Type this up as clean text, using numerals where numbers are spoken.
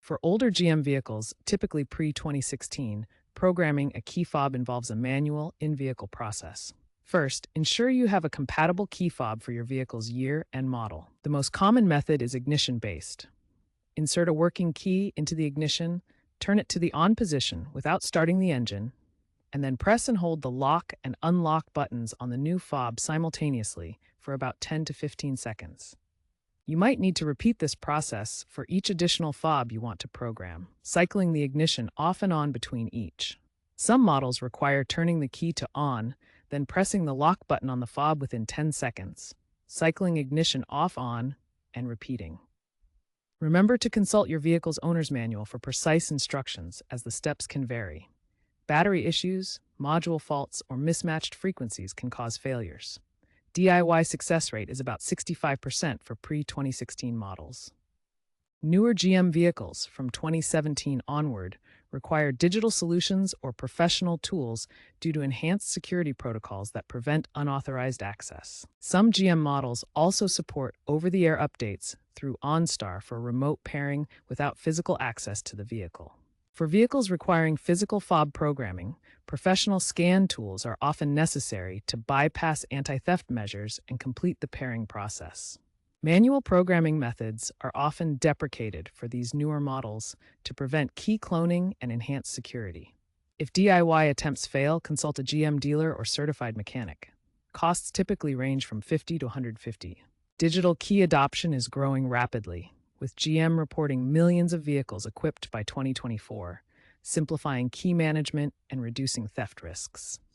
For older GM vehicles, typically pre-2016, programming a key fob involves a manual in-vehicle process. First, ensure you have a compatible key fob for your vehicle's year and model. The most common method is ignition-based. Insert a working key into the ignition, turn it to the on position without starting the engine, and then press and hold the lock and unlock buttons on the new fob simultaneously for about 10 to 15 seconds. You might need to repeat this process for each additional fob you want to program, cycling the ignition off and on between each. Some models require turning the key to on, then pressing the lock button on the fob within 10 seconds, cycling ignition off-on, and repeating. Remember to consult your vehicle's owner's manual for precise instructions, as the steps can vary. Battery issues, module faults, or mismatched frequencies can cause failures. DIY success rate is about 65% for pre-2016 models. Newer GM vehicles from 2017 onward require digital solutions or professional tools due to enhanced security protocols that prevent unauthorized access. Some GM models also support over-the-air updates through OnStar for remote pairing without physical access to the vehicle. For vehicles requiring physical fob programming, professional scan tools are often necessary to bypass anti-theft measures and complete the pairing process. Manual programming methods are often deprecated for these newer models to prevent key cloning and enhance security. If DIY attempts fail, consult a GM dealer or certified mechanic. Costs typically range from $50 to $150. Digital key adoption is growing rapidly, with GM reporting millions of vehicles equipped by 2024, simplifying key management and reducing theft risks.